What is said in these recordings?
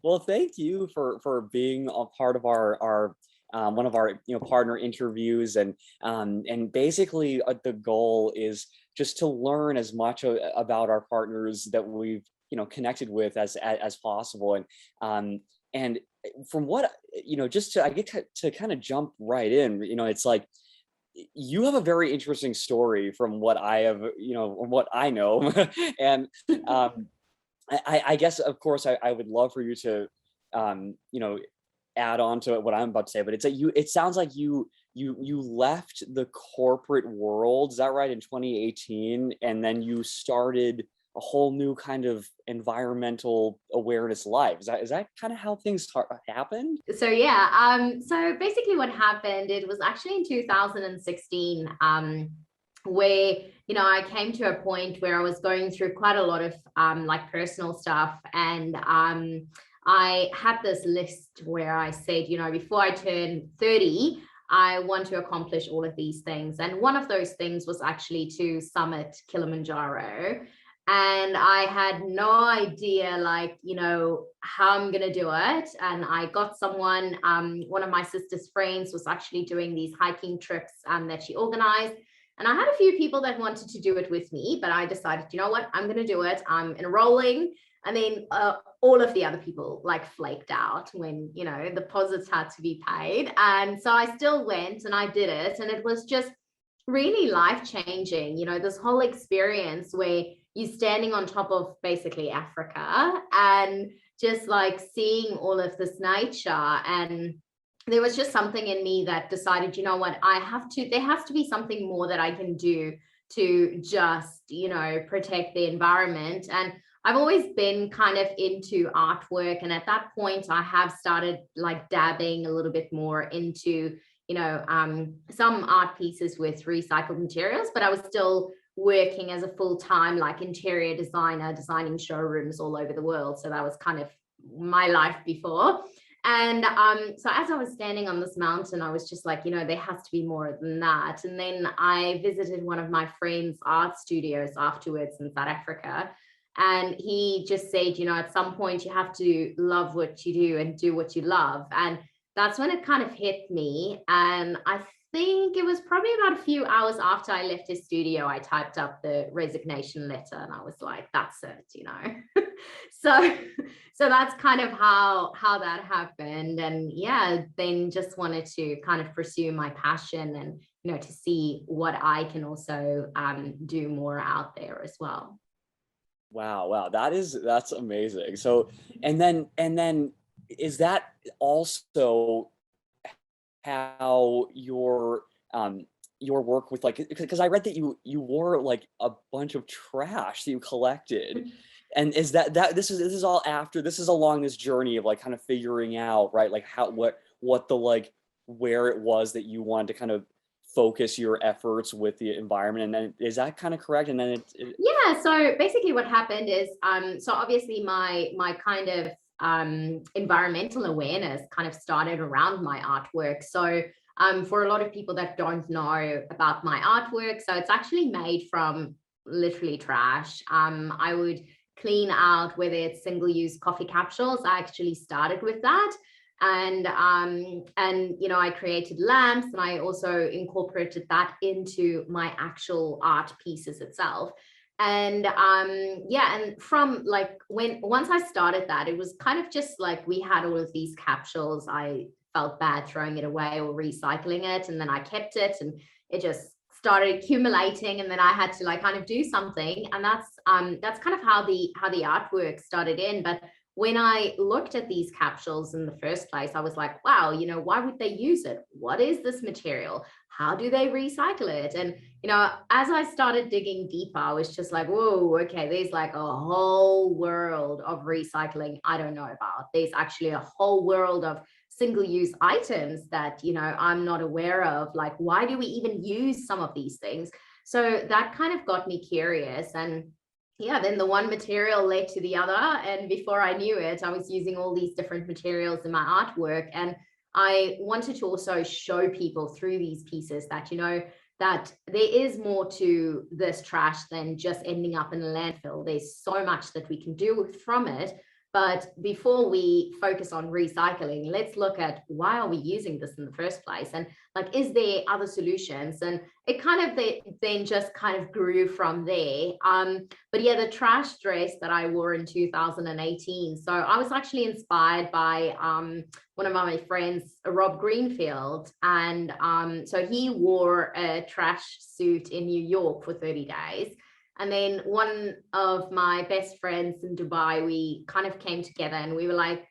Well, thank you for being a part of our one of our partner interviews, and basically the goal is just to learn as much about our partners that we've connected with as possible, and from what just to I get to kind of jump right in. It's like you have a very interesting story from what I have, from what I know, and um, I guess, of course, I would love for you to, you know, add on to what I'm about to say, but it's that it sounds like you left the corporate world, is that right, in 2018, and then you started a whole new kind of environmental awareness life. Is that kind of how things happened? So yeah, so basically what happened, it was actually in 2016, where, I came to a point where I was going through quite a lot of like personal stuff. And I had this list where I said, before I turn 30, I want to accomplish all of these things. And one of those things was actually to summit Kilimanjaro. And I had no idea, like, how I'm going to do it. And I got someone, one of my sister's friends was actually doing these hiking trips that she organized. And I had a few people that wanted to do it with me, but I decided, you know what, I'm going to do it. I'm enrolling. And then all of the other people like flaked out when, the deposits had to be paid. And so I still went and I did it. And it was just really life-changing, this whole experience where you're standing on top of basically Africa and just like seeing all of this nature. And there was just something in me that decided, you know what, there has to be something more that I can do to just, protect the environment. And I've always been kind of into artwork. And at that point, I have started like dabbing a little bit more into, some art pieces with recycled materials, but I was still working as a full-time like interior designer, designing showrooms all over the world. So that was kind of my life before. And so as I was standing on this mountain, I was just like, there has to be more than that. And then I visited one of my friend's art studios afterwards in South Africa. And he just said, at some point you have to love what you do and do what you love. And that's when it kind of hit me. And I think it was probably about a few hours after I left his studio, I typed up the resignation letter and I was like, that's it. So that's kind of how that happened. And yeah, then just wanted to kind of pursue my passion and, to see what I can also do more out there as well. Wow, that's amazing. So, and then is that also how your work with, like, because I read that you wore like a bunch of trash that you collected, and is that this is all after, this is along this journey of like kind of figuring out, right, like how what the, like, where it was that you wanted to kind of focus your efforts with the environment, and then is that kind of correct? And then Yeah, so basically what happened is so obviously my kind of environmental awareness kind of started around my artwork. So for a lot of people that don't know about my artwork, so it's actually made from literally trash. I would clean out whether it's single-use coffee capsules. I actually started with that. And I created lamps, and I also incorporated that into my actual art pieces itself. And and from like once I started that, it was kind of just like we had all of these capsules. I felt bad throwing it away or recycling it, and then I kept it, and it just started accumulating, and then I had to like kind of do something. And that's kind of how the artwork started in. But when I looked at these capsules in the first place, I was like, wow, why would they use it? What is this material? How do they recycle it? And, as I started digging deeper, I was just like, whoa, okay, there's like a whole world of recycling I don't know about. There's actually a whole world of single-use items that, I'm not aware of. Like, why do we even use some of these things? So that kind of got me curious. And yeah, then the one material led to the other. And before I knew it, I was using all these different materials in my artwork. And I wanted to also show people through these pieces that, that there is more to this trash than just ending up in a landfill. There's so much that we can do from it. But before we focus on recycling, let's look at why are we using this in the first place? And like, is there other solutions? And it kind of then just kind of grew from there. But yeah, the trash dress that I wore in 2018. So I was actually inspired by one of my friends, Rob Greenfield. And so he wore a trash suit in New York for 30 days. And then one of my best friends in Dubai, we kind of came together and we were like,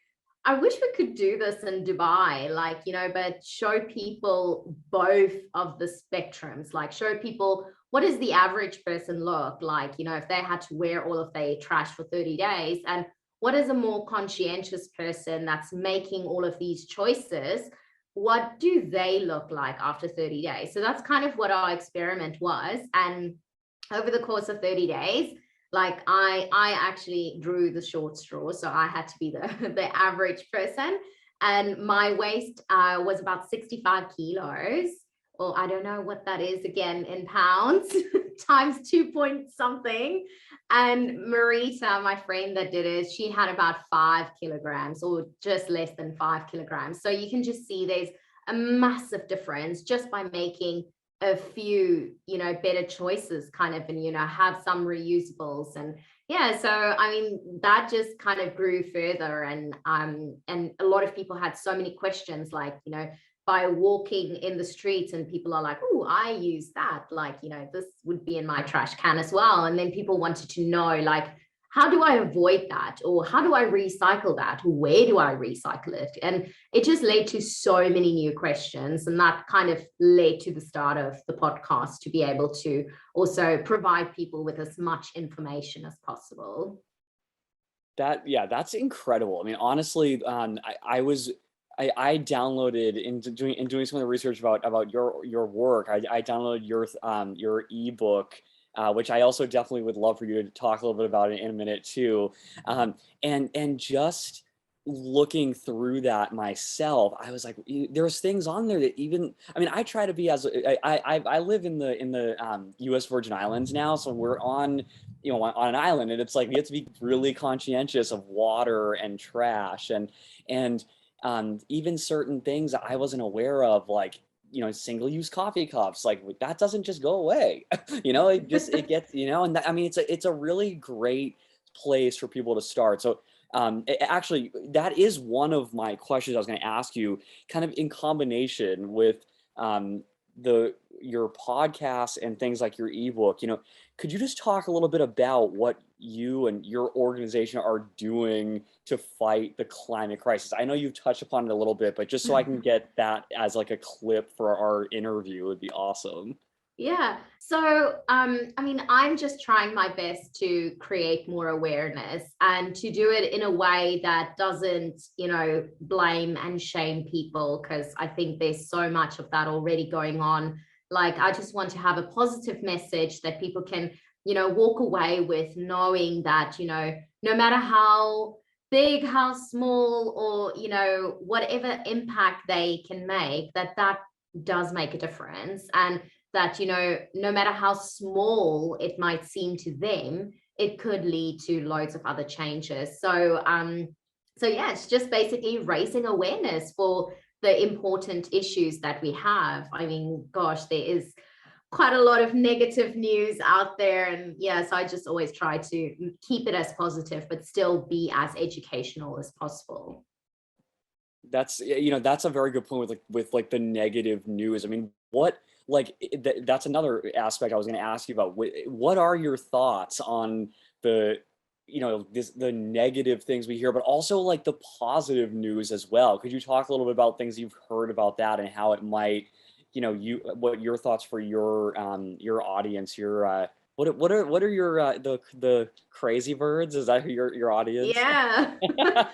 I wish we could do this in Dubai, like, but show people both of the spectrums, like show people what does the average person look like, if they had to wear all of their trash for 30 days, and what is a more conscientious person that's making all of these choices, what do they look like after 30 days? So that's kind of what our experiment was. And over the course of 30 days, like I actually drew the short straw. So I had to be the average person. And my waist was about 65 kilos. Well, I don't know what that is again in pounds times 2 point something. And Marita, my friend that did it, she had about 5 kilograms or just less than 5 kilograms. So you can just see there's a massive difference just by making a few better choices kind of, and have some reusables. And yeah, so I mean that just kind of grew further, and a lot of people had so many questions, like by walking in the streets and people are like, oh, I use that, like this would be in my trash can as well. And then people wanted to know, like, how do I avoid that? Or how do I recycle that? Or where do I recycle it? And it just led to so many new questions. And that kind of led to the start of the podcast, to be able to also provide people with as much information as possible. That's incredible. I mean, honestly, I downloaded in doing some of the research about your work. I downloaded your ebook, which I also definitely would love for you to talk a little bit about in a minute too. And just looking through that myself, I was like, there's things on there that even, I mean, I try to be I live in the U.S. Virgin Islands now, so we're on an island, and it's like we have to be really conscientious of water and trash, and even certain things that I wasn't aware of, like single-use coffee cups, like that doesn't just go away. It gets, and that, I mean, it's a really great place for people to start. So actually, that is one of my questions I was going to ask you, kind of in combination with your podcast and things like your ebook. Could you just talk a little bit about what you and your organization are doing to fight the climate crisis? I know you've touched upon it a little bit, but just so I can get that as like a clip for our interview would be awesome. Yeah. So, I mean, I'm just trying my best to create more awareness and to do it in a way that doesn't, blame and shame people, because I think there's so much of that already going on. Like, I just want to have a positive message that people can, walk away with, knowing that, no matter how big, how small, or, whatever impact they can make, that does make a difference. And that, no matter how small it might seem to them, it could lead to loads of other changes. So yeah, it's just basically raising awareness for the important issues that we have. I mean, gosh, there is quite a lot of negative news out there. And yeah, so I just always try to keep it as positive, but still be as educational as possible. That's a very good point with like the negative news. I mean, that's another aspect I was going to ask you about. What are your thoughts on the the negative things we hear, but also like the positive news as well? Could you talk a little bit about things you've heard about that and how it might, what your thoughts for your audience, what are your the crazy birds? Is that your audience? Yeah.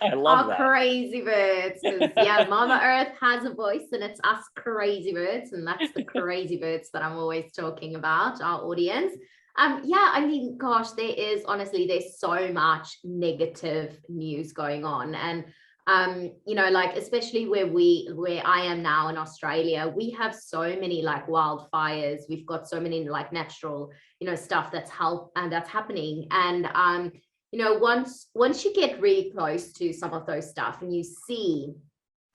I love Our that. crazy birds. Because yeah, Mama Earth has a voice and it's us crazy birds. And that's the crazy birds that I'm always talking about, our audience. Yeah, I mean, gosh, there's so much negative news going on. And like especially where I am now in Australia, we have so many like wildfires. We've got so many like natural, stuff that's happening. And once you get really close to some of those stuff and you see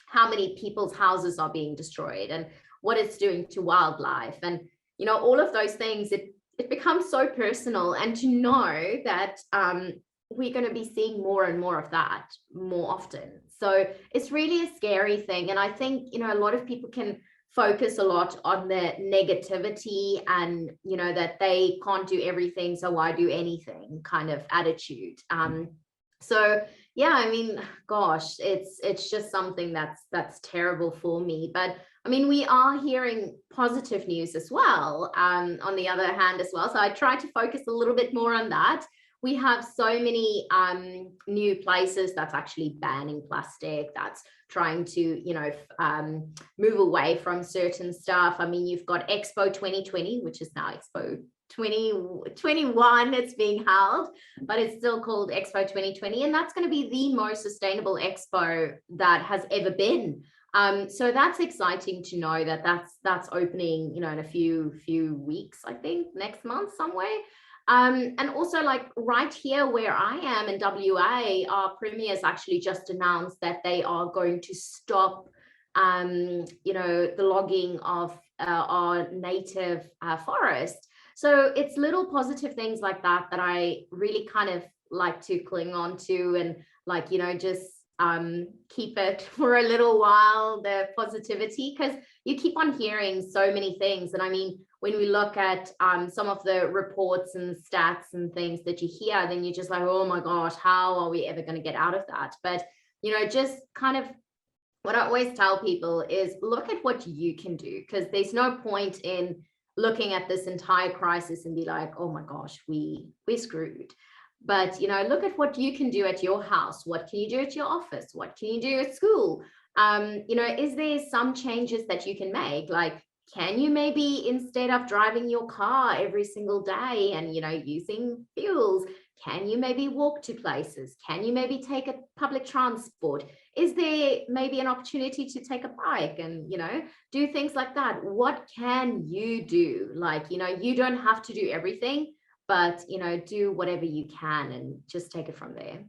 how many people's houses are being destroyed and what it's doing to wildlife and all of those things, it becomes so personal. And to know that we're going to be seeing more and more of that more often, so it's really a scary thing. And I think a lot of people can focus a lot on the negativity and that they can't do everything, so why do anything kind of attitude. So yeah, I mean, gosh, it's just something that's terrible for me. But I mean, we are hearing positive news as well, on the other hand as well. So I try to focus a little bit more on that. We have so many new places that's actually banning plastic, that's trying to, move away from certain stuff. I mean, you've got Expo 2020, which is now Expo 2021, it's being held, but it's still called Expo 2020. And that's going to be the most sustainable expo that has ever been. So that's exciting to know that that's opening, in a few weeks, I think next month somewhere. And also, like, right here where I am in WA, our premier's actually just announced that they are going to stop, the logging of our native forest. So it's little positive things like that I really kind of like to cling on to, and like, just keep it for a little while, the positivity, because you keep on hearing so many things. And I mean, when we look at some of the reports and stats and things that you hear, then you're just like, oh my gosh, how are we ever going to get out of that? But, just kind of what I always tell people is look at what you can do, because there's no point in looking at this entire crisis and be like, oh my gosh, we're screwed. But, look at what you can do at your house. What can you do at your office? What can you do at school? Is there some changes that you can make? Like, can you maybe, instead of driving your car every single day and, using fuels, can you maybe walk to places? Can you maybe take a public transport? Is there maybe an opportunity to take a bike and, do things like that? What can you do? Like, you don't have to do everything, but, do whatever you can and just take it from there.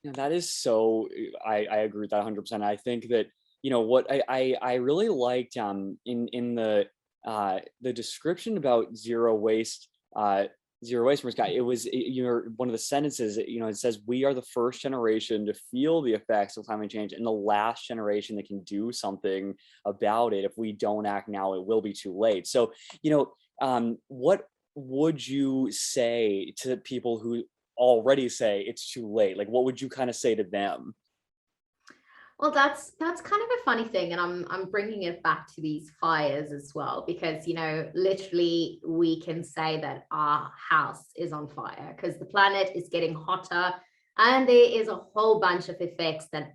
Yeah, that is so, I agree with that 100%. I think that, what I really liked in the description about zero waste, Mariska, it was, one of the sentences, it says, we are the first generation to feel the effects of climate change and the last generation that can do something about it. If we don't act now, it will be too late. So, what would you say to people who already say it's too late? Like, what would you kind of say to them? Well, that's kind of a funny thing, and I'm bringing it back to these fires as well, because literally we can say that our house is on fire because the planet is getting hotter, and there is a whole bunch of effects that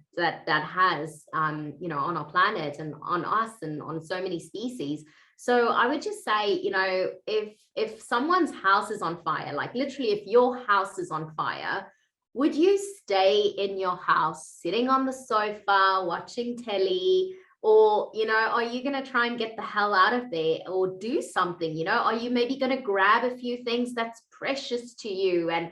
has on our planet and on us and on so many species. So I would just say, if someone's house is on fire, like literally if your house is on fire, would you stay in your house sitting on the sofa watching telly, or are you going to try and get the hell out of there or do something? Are you maybe going to grab a few things that's precious to you and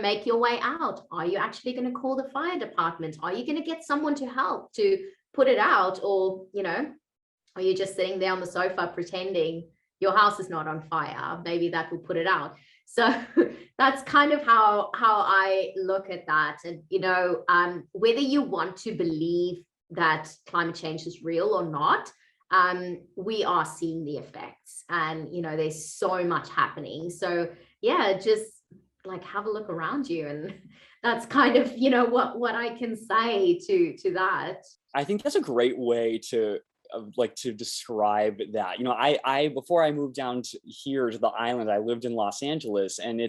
make your way out? Are you actually going to call the fire department? Are you going to get someone to help to put it out? Or are you just sitting there on the sofa pretending your house is not on fire? Maybe that will put it out. So that's kind of how I look at that. And, whether you want to believe that climate change is real or not, we are seeing the effects, and, there's so much happening. So yeah, just like have a look around you. And that's kind of, what I can say to that. I think that's a great way to describe that. I before I moved down here to the island, I lived in Los Angeles, and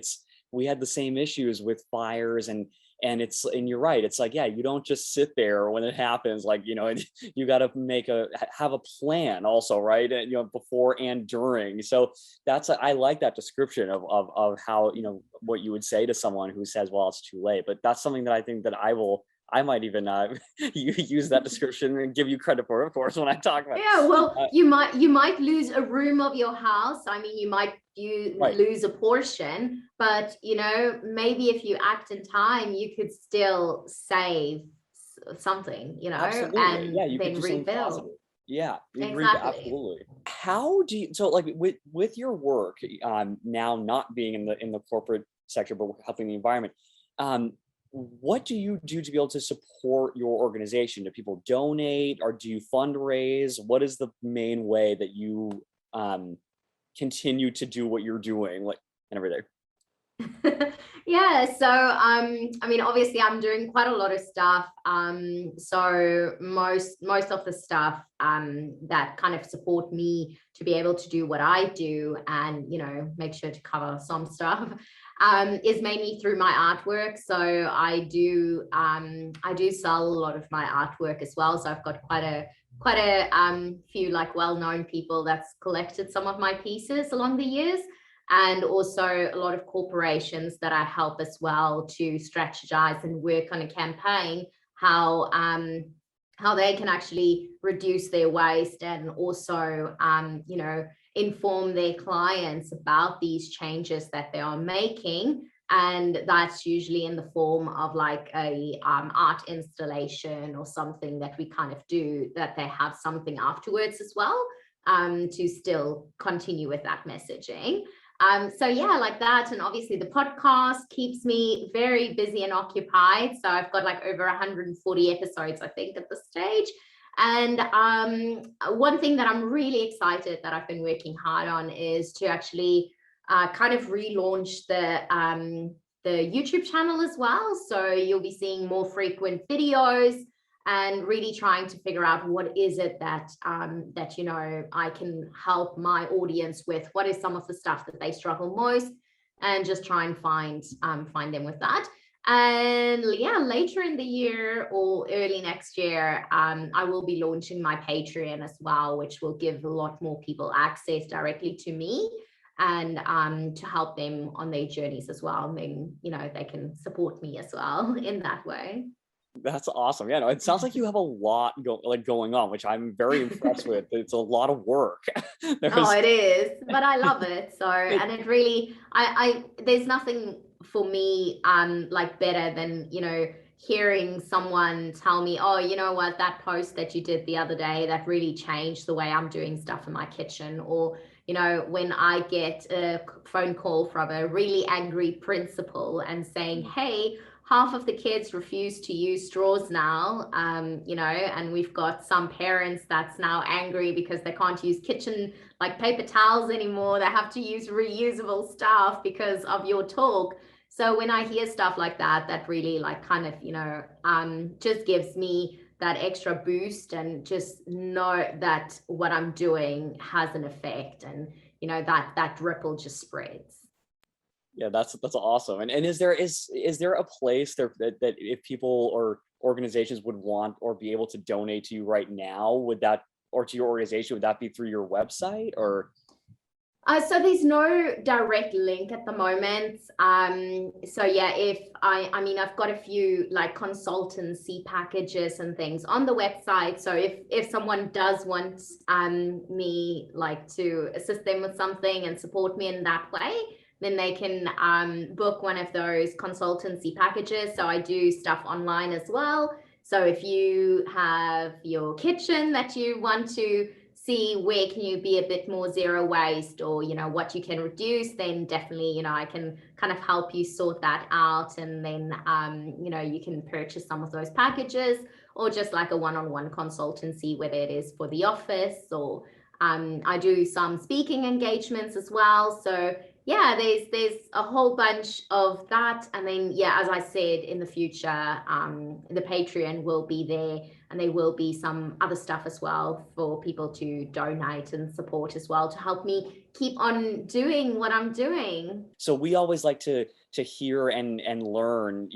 we had the same issues with fires, and you're right. It's like, yeah, you don't just sit there when it happens. Like, you got to have a plan also, right? And, before and during. So I like that description of how, what you would say to someone who says, well, it's too late. But that's something that I think that I will I might even use that description and give you credit for it, of course, when I talk about Yeah, well, it. you might lose a room of your house. I mean, you Right. lose a portion, but maybe if you act in time, you could still save something, Absolutely. and Yeah, you could then do something rebuild. positive. Yeah, agree. Exactly. Absolutely. How do you, so like with your work, now not being in the corporate sector, but helping the environment, um, what do you do to be able to support your organization? Do people donate or do you fundraise? What is the main way that you um, continue to do what you're doing, like, and everything? Yeah, so I mean, obviously I'm doing quite a lot of stuff. So most of the stuff that kind of support me to be able to do what I do and make sure to cover some stuff is mainly through my artwork. So I do sell a lot of my artwork as well. So I've got quite a few like well-known people that's collected some of my pieces along the years, and also a lot of corporations that I help as well to strategize and work on a campaign how they can actually reduce their waste, and also inform their clients about these changes that they are making. And that's usually in the form of like a art installation or something that we kind of do, that they have something afterwards as well, to still continue with that messaging. So yeah, like that. And obviously the podcast keeps me very busy and occupied. So I've got like over 140 episodes, I think, at this stage. And one thing that I'm really excited that I've been working hard on is to actually kind of relaunch the YouTube channel as well. So you'll be seeing more frequent videos and really trying to figure out what is it that I can help my audience with. What is some of the stuff that they struggle most, and just try and find them with that. And yeah, later in the year or early next year, I will be launching my Patreon as well, which will give a lot more people access directly to me, and to help them on their journeys as well. And then they can support me as well in that way. That's awesome. Yeah, no, it sounds like you have a lot going on, which I'm very impressed with. It's a lot of work. Oh, There's it is, but I love it. So, it, and it really, there's nothing for me, like better than, hearing someone tell me, oh, you know what, that post that you did the other day, that really changed the way I'm doing stuff in my kitchen. Or, when I get a phone call from a really angry principal and saying, hey, half of the kids refuse to use straws now, and we've got some parents that's now angry because they can't use kitchen like paper towels anymore. They have to use reusable stuff because of your talk. So when I hear stuff like that, that really like kind of, just gives me that extra boost, and just know that what I'm doing has an effect, and that ripple just spreads. yeah, that's awesome. And is there a place there that if people or organizations would want or be able to donate to you right now, would that, or to your organization, would that be through your website or? So there's no direct link at the moment. So yeah, if I mean, I've got a few like consultancy packages and things on the website. So if someone does want me like to assist them with something and support me in that way, then they can book one of those consultancy packages. So I do stuff online as well. So if you have your kitchen that you want to see where can you be a bit more zero waste, or what you can reduce, then definitely I can kind of help you sort that out. And then you can purchase some of those packages, or just like a one-on-one consultancy, whether it is for the office, or I do some speaking engagements as well. So yeah, there's a whole bunch of that. And then yeah, as I said, in the future, the Patreon will be there, and there will be some other stuff as well for people to donate and support as well, to help me keep on doing what I'm doing. So we always like to hear and learn,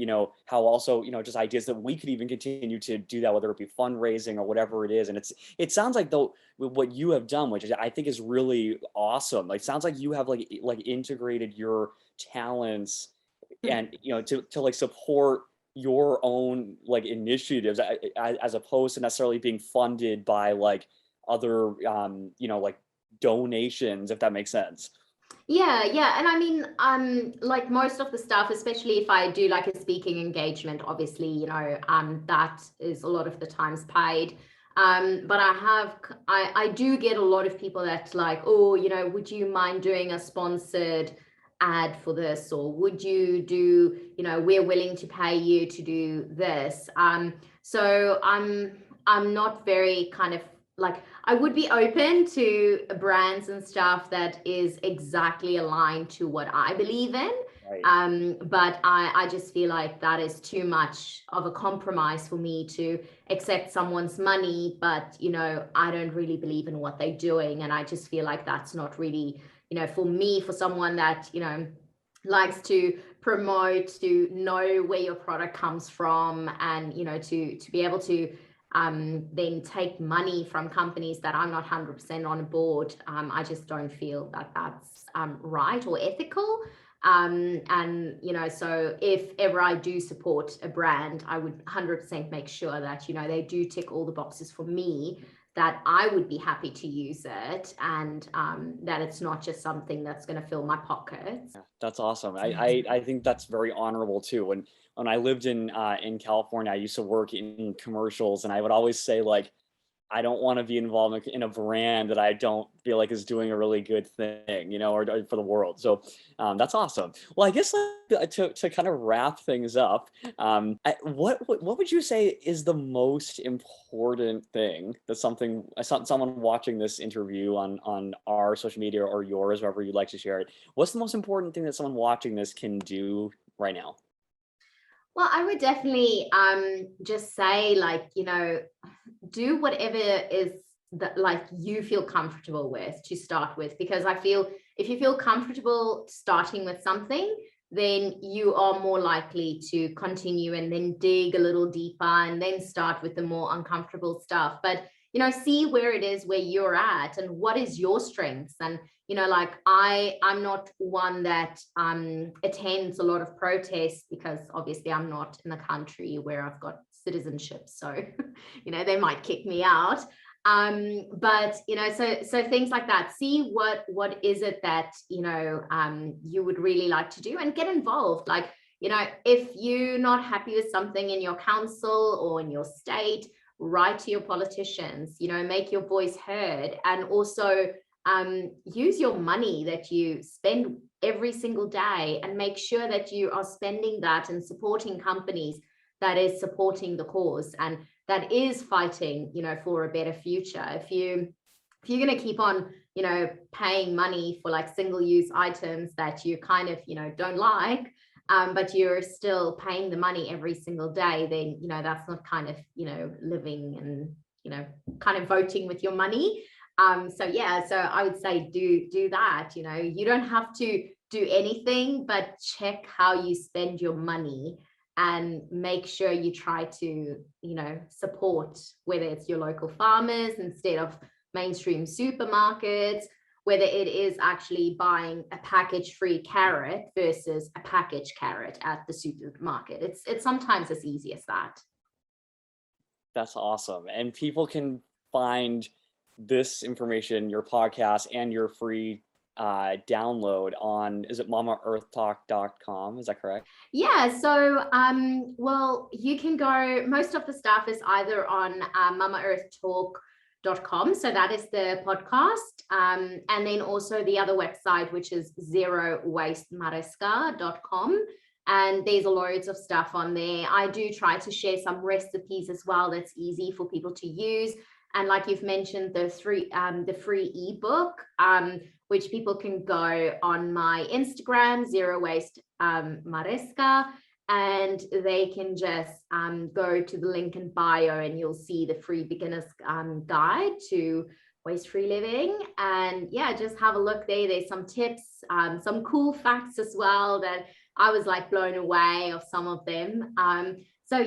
how also, just ideas that we could even continue to do that, whether it be fundraising or whatever it is. And it sounds like, though, with what you have done, which I think is really awesome. Like, sounds like you have like integrated your talents and to like support your own like initiatives as opposed to necessarily being funded by like other like donations, if that makes sense. Yeah. And I mean, like most of the stuff, especially if I do like a speaking engagement, obviously, that is a lot of the times paid. But I do get a lot of people that like, oh, would you mind doing a sponsored ad for this? Or would you do, we're willing to pay you to do this. So I'm not very kind of like, I would be open to brands and stuff that is exactly aligned to what I believe in. Right. But I just feel like that is too much of a compromise for me to accept someone's money, but I don't really believe in what they're doing. And I just feel like that's not really, for me, for someone that, likes to promote, to know where your product comes from, and to be able to then take money from companies that I'm not 100% on board. I just don't feel that that's right or ethical. And so if ever I do support a brand, I would 100% make sure that they do tick all the boxes for me, that I would be happy to use it, and that it's not just something that's going to fill my pockets. Yeah, that's awesome. I think that's very honorable too. When I lived in California, I used to work in commercials, and I would always say like, I don't want to be involved in a brand that I don't feel like is doing a really good thing, or for the world. So that's awesome. Well, I guess to kind of wrap things up, what would you say is the most important thing that someone watching this interview on our social media or yours, wherever you'd like to share it, what's the most important thing that someone watching this can do right now? Well, I would definitely just say, like, do whatever is that like you feel comfortable with to start with, because I feel if you feel comfortable starting with something, then you are more likely to continue and then dig a little deeper and then start with the more uncomfortable stuff. But see where it is where you're at and what is your strengths. And like I'm not one that attends a lot of protests, because obviously I'm not in a country where I've got citizenship, so they might kick me out. But so things like that. See what is it that you would really like to do, and get involved. Like, if you're not happy with something in your council or in your state, write to your politicians, make your voice heard. And also use your money that you spend every single day, and make sure that you are spending that and supporting companies that is supporting the cause and that is fighting for a better future. If you're going to keep on paying money for like single-use items that you kind of don't like, but you're still paying the money every single day, then that's not kind of living and kind of voting with your money. So I would say do that. You don't have to do anything but check how you spend your money, and make sure you try to support, whether it's your local farmers instead of mainstream supermarkets, whether it is actually buying a package-free carrot versus a packaged carrot at the supermarket. It's sometimes as easy as that. That's awesome. And people can find this information, your podcast, and your free download on, is it mamaearthtalk.com? Is that correct? Yeah, so well, you can go, most of the stuff is either on mamaearthtalk.com, so that is the podcast, and then also the other website, which is zerowastemariska.com. And there's loads of stuff on there. I do try to share some recipes as well that's easy for people to use. And like you've mentioned, the free ebook, which people can go on my Instagram, Zero Waste Mariska, and they can just go to the link in bio, and you'll see the free beginner's guide to waste-free living. And yeah, just have a look there. There's some tips, some cool facts as well that I was like blown away of some of them. So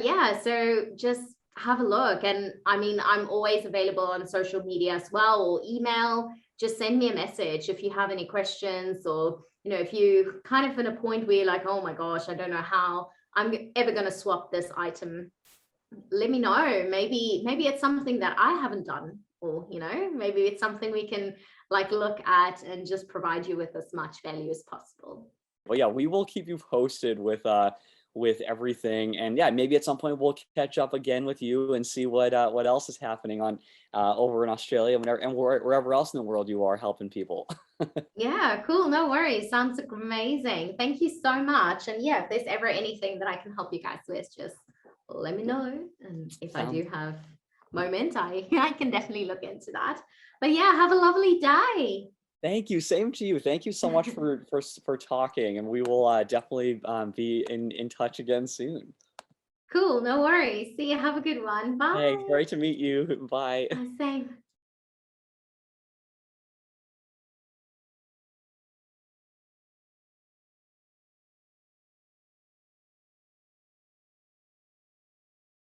just have a look. And I mean, I'm always available on social media as well, or email. Just send me a message if you have any questions, or if you kind of in a point where you're like, oh my gosh, I don't know how I'm ever going to swap this item, let me know. Maybe it's something that I haven't done, or maybe it's something we can like look at and just provide you with as much value as possible. Well, yeah, we will keep you posted with everything, and yeah, maybe at some point we'll catch up again with you and see what else is happening on over in Australia, and wherever else in the world you are helping people. Yeah, cool. No worries. Sounds amazing. Thank you so much. And yeah, if there's ever anything that I can help you guys with, just let me know. And if I Sounds do have moment, I can definitely look into that. But yeah, have a lovely day. Thank you. Same to you. Thank you so much for talking, and we will definitely be in touch again soon. Cool. No worries. See you. Have a good one. Hey, Bye. great to meet you. Bye. Same.